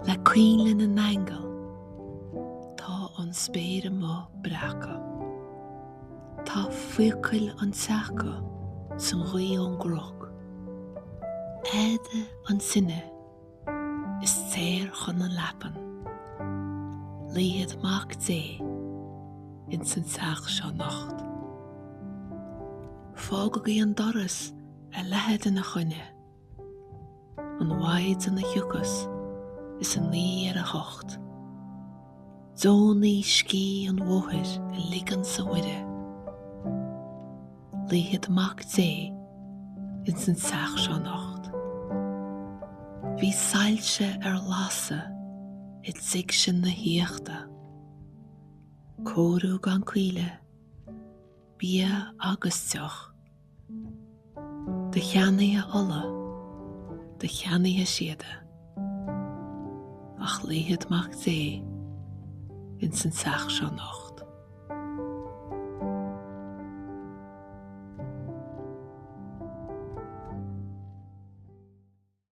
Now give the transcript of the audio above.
le cuilen an angel, tá an spéire má bracha. Tá fucail an teacha san ghaí an groch. Éide an sinne is téir chun an lapan. Líad mac dé in san teach seo nacht. Fágaí an doras a lehead in a chuine. An waid an a thuchas is an lí ar a hocht. Dónaí scí an bhuathir I ligan sa uire. Líad mac dé in san teach seo nacht. Bhí sailse ar lasa I dig sin na híochta. Cóirú gan cuile, bia agus teach. De cheannaí a ola, de cheannaí a siada. Ach líad mac dé in san teach seo nacht.